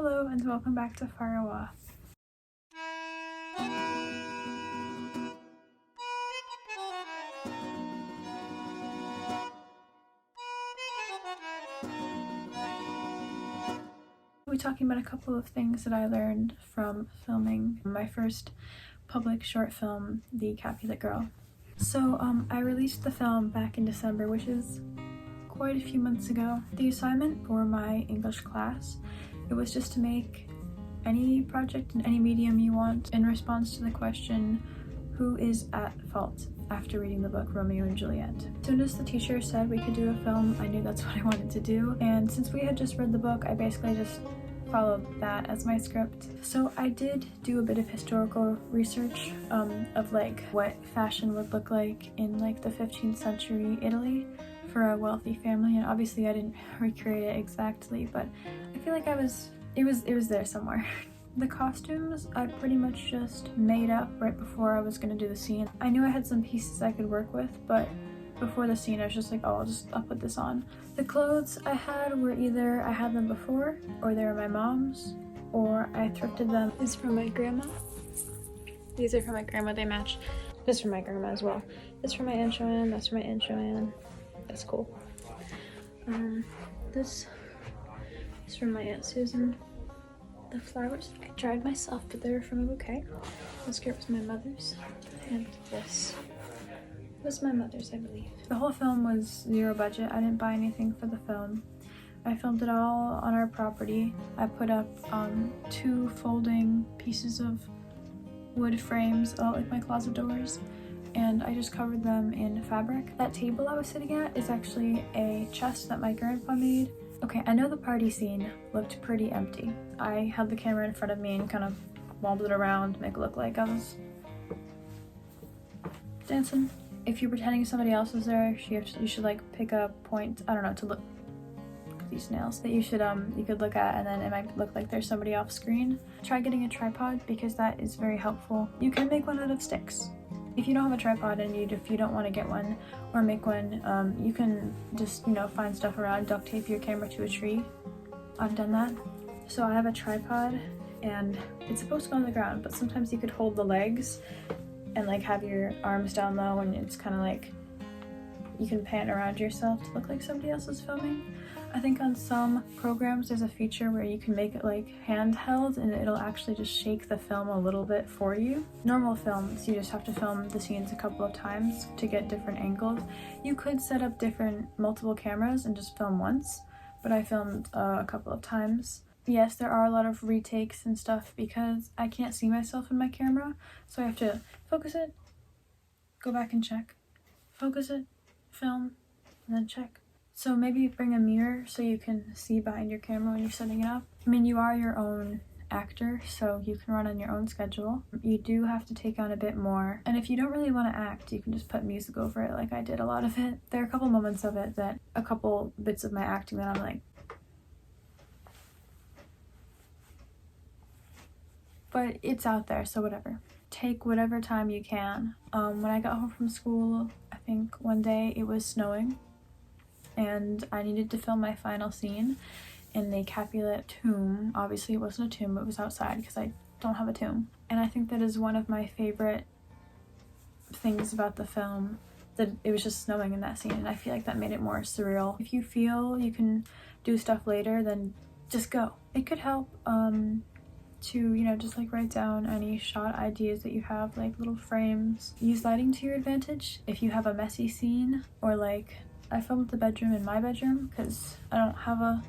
Hello and welcome back to Farawa. We're talking about a couple of things that I learned from filming my first public short film, The Capulet Girl. So I released the film back in December, which is quite a few months ago. The assignment for my English class, it was just to make any project in any medium you want in response to the question, who is at fault, after reading the book Romeo and Juliet. As soon as the teacher said we could do a film, I knew that's what I wanted to do, and since we had just read the book, I basically just followed that as my script. So I did do a bit of historical research of like what fashion would look like in like the 15th century Italy for a wealthy family, and obviously I didn't recreate it exactly, but I feel like it was there somewhere. The costumes I pretty much just made up right before I was gonna do the scene. I knew I had some pieces I could work with, but before the scene I was just like, oh, I'll put this on. The clothes I had were either I had them before, or they were my mom's, or I thrifted them. This is from my grandma. These are from my grandma, they match. This is from my grandma as well. This is from my Aunt Joanne, that's from my Aunt Joanne. That's cool. This is from my Aunt Susan. The flowers I dried myself, but they were from a bouquet. This skirt was my mother's, and this was my mother's, I believe. The whole film was zero budget. I didn't buy anything for the film. I filmed it all on our property. I put up 2 folding pieces of wood frames, like my closet doors, and I just covered them in fabric. That table I was sitting at is actually a chest that my grandpa made. Okay, I know the party scene looked pretty empty. I had the camera in front of me and kind of wobbled it around to make it look like I was dancing. If you're pretending somebody else is there, you should like pick a point, I don't know, to look at these nails that you could look at, and then it might look like there's somebody off screen. Try getting a tripod because that is very helpful. You can make one out of sticks. If you don't have a tripod and if you don't want to get one or make one, you can just, find stuff around, duct tape your camera to a tree. I've done that. So I have a tripod and it's supposed to go on the ground, but sometimes you could hold the legs and like have your arms down low, and it's kind of like you can pan around yourself to look like somebody else is filming. I think on some programs there's a feature where you can make it like handheld and it'll actually just shake the film a little bit for you. Normal films, you just have to film the scenes a couple of times to get different angles. You could set up multiple cameras and just film once, but I filmed a couple of times. Yes, there are a lot of retakes and stuff because I can't see myself in my camera, so I have to focus it, go back and check, focus it, film, and then check. So maybe bring a mirror so you can see behind your camera when you're setting it up. I mean, you are your own actor, so you can run on your own schedule. You do have to take on a bit more, and if you don't really want to act, you can just put music over it like I did a lot of it. There are a couple moments of it that, a couple bits of my acting that I'm like, but it's out there, so whatever. Take whatever time you can. When I got home from school, I think one day it was snowing, and I needed to film my final scene in the Capulet tomb. Obviously it wasn't a tomb, it was outside because I don't have a tomb. And I think that is one of my favorite things about the film, that it was just snowing in that scene, and I feel like that made it more surreal. If you feel you can do stuff later, then just go. It could help to, just like write down any shot ideas that you have, like little frames. Use lighting to your advantage. If you have a messy scene, or like I filmed the bedroom in my bedroom because I don't have a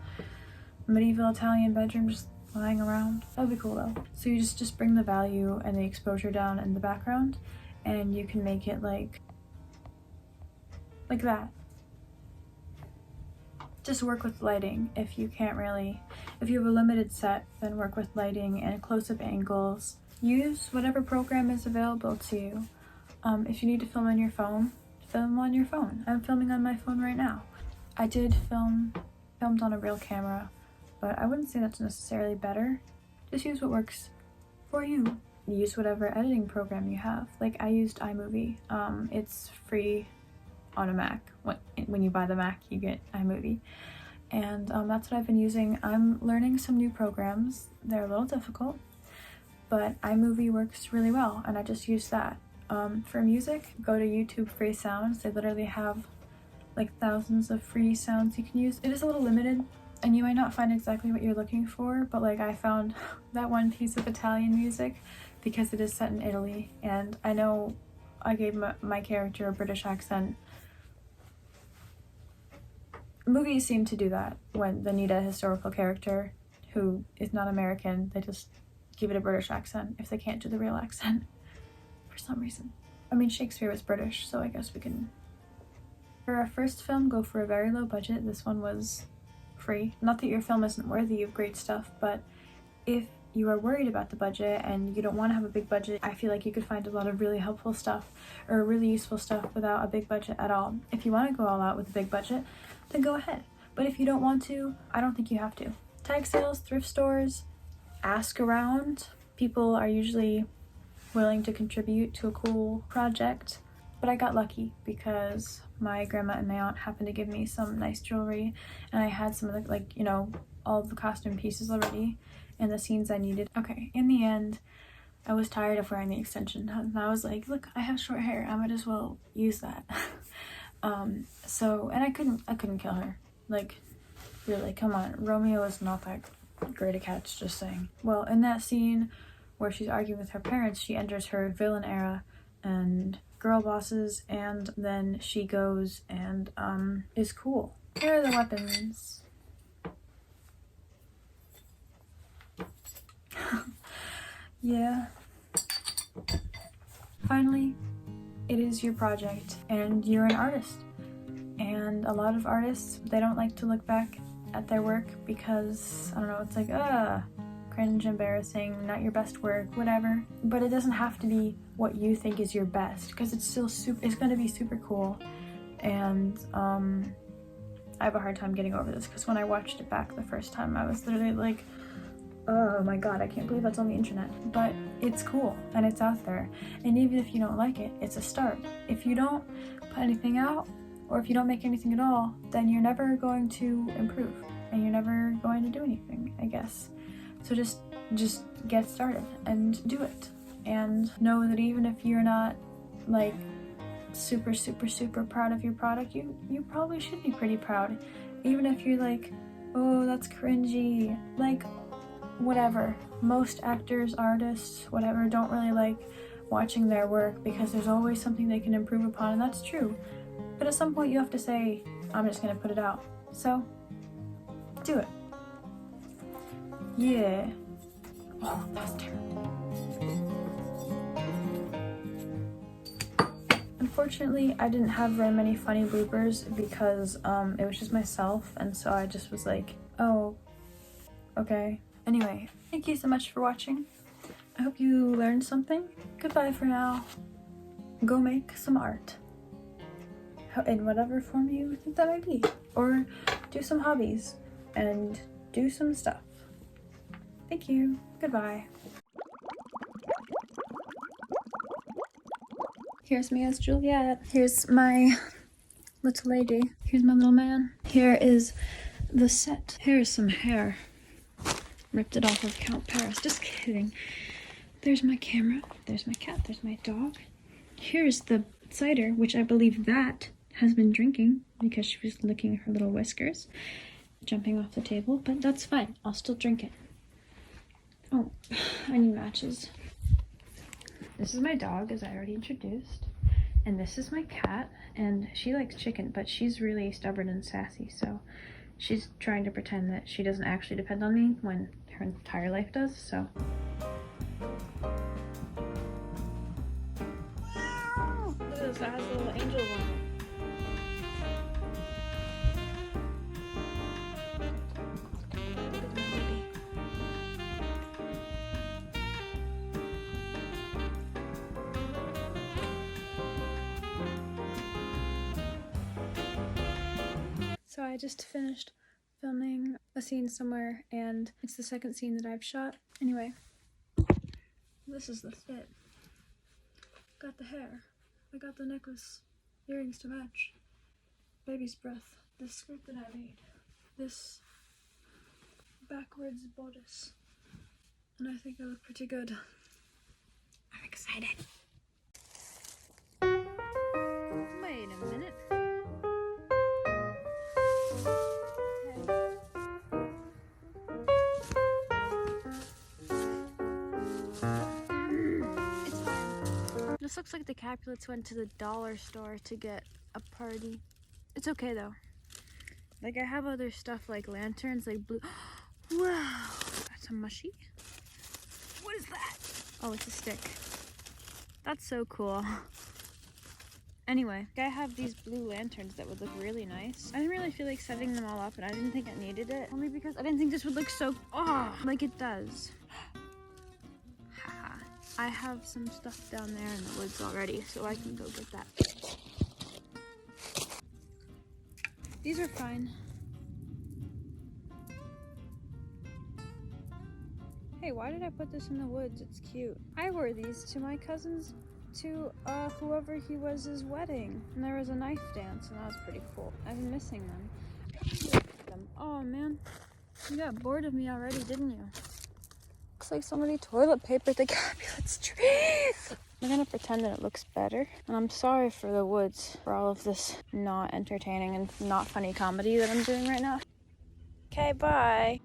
medieval Italian bedroom just lying around. That would be cool though. So you just bring the value and the exposure down in the background, and you can make it like that. Just work with lighting if you can't really. If you have a limited set, then work with lighting and close-up angles. Use whatever program is available to you. If you need to film on your phone, film on your phone. I'm filming on my phone right now. I did filmed on a real camera, but I wouldn't say that's necessarily better. Just use what works for you. Use whatever editing program you have. Like I used iMovie. It's free on a Mac. When you buy the Mac, you get iMovie. and that's what I've been using. I'm learning some new programs. They're a little difficult, but iMovie works really well, and I just use that. For music, go to YouTube Free Sounds. They literally have like thousands of free sounds you can use. It is a little limited, and you might not find exactly what you're looking for, but like I found that one piece of Italian music because it is set in Italy, and I know I gave my character a British accent. Movies seem to do that when they need a historical character who is not American. They just give it a British accent if they can't do the real accent for some reason. I mean, Shakespeare was British, so I guess we can. For our first film, go for a very low budget. This one was free. Not that your film isn't worthy of great stuff, but if you are worried about the budget and you don't want to have a big budget, I feel like you could find a lot of really helpful stuff or really useful stuff without a big budget at all. If you want to go all out with a big budget, then go ahead. But if you don't want to, I don't think you have to. Tag sales, thrift stores, ask around. People are usually willing to contribute to a cool project. But I got lucky because my grandma and my aunt happened to give me some nice jewelry, and I had some of the, like, you know, all the costume pieces already and the scenes I needed. Okay, in the end, I was tired of wearing the extension, and I was like, look, I have short hair, I might as well use that. And I couldn't kill her. Like, really, come on, Romeo is not that great a catch, just saying. Well, in that scene where she's arguing with her parents, she enters her villain era and girl bosses, and then she goes and is cool. Here are the weapons. Yeah. Finally, it is your project and you're an artist. And a lot of artists, they don't like to look back at their work because, I don't know, it's like, cringe, embarrassing, not your best work, whatever. But it doesn't have to be what you think is your best, because it's still it's gonna be super cool. And I have a hard time getting over this because when I watched it back the first time, I was literally like, oh my god, I can't believe that's on the internet. But it's cool and it's out there, and even if you don't like it, it's a start. If you don't put anything out, or if you don't make anything at all, then you're never going to improve and you're never going to do anything, I guess. So just get started and do it, and know that even if you're not like super proud of your product, you probably should be pretty proud. Even if you're like, oh, that's cringy, like, whatever. Most actors, artists, whatever, don't really like watching their work because there's always something they can improve upon, and that's true. But at some point you have to say, I'm just gonna put it out. So do it. Yeah. Oh, that was terrible. Unfortunately, I didn't have very many funny bloopers because it was just myself, and so I just was like, oh, okay. Anyway, thank you so much for watching. I hope you learned something. Goodbye for now. Go make some art. In whatever form you think that might be. Or do some hobbies and do some stuff. Thank you. Goodbye. Here's me as Juliet. Here's my little lady. Here's my little man. Here is the set. Here's some hair. Ripped it off of Count Paris. Just kidding. There's my camera. There's my cat. There's my dog. Here's the cider, which I believe that has been drinking because she was licking her little whiskers, jumping off the table, but that's fine. I'll still drink it. Oh, I need matches. This is my dog, as I already introduced, and this is my cat, and she likes chicken, but she's really stubborn and sassy, so she's trying to pretend that she doesn't actually depend on me when her entire life does, so. Look at this, that has a little angel one. So I just finished filming a scene somewhere, and it's the second scene that I've shot. Anyway, this is the fit. Got the hair. I got the necklace, earrings to match. Baby's breath. This skirt that I made. this backwards bodice, and I think I look pretty good. I'm excited. Wait a minute. It's fine. This looks like the Capulets went to the dollar store to get a party. It's okay though. Like, I have other stuff like lanterns, like blue. Wow, that's a mushy. What is that? Oh, it's a stick. That's so cool. Anyway, I have these blue lanterns that would look really nice. I didn't really feel like setting them all up, and I didn't think I needed it. Only because I didn't think this would look so, like it does. Haha. I have some stuff down there in the woods already, so I can go get that. These are fine. Hey, why did I put this in the woods? It's cute. I wore these to my cousin's, to whoever he was, his wedding. And there was a knife dance, and that was pretty cool. I've been missing them. Oh man, you got bored of me already, didn't you? Looks like somebody toilet papered the Capulets trees. I'm gonna pretend that it looks better. And I'm sorry for the woods, for all of this not entertaining and not funny comedy that I'm doing right now. Okay, bye.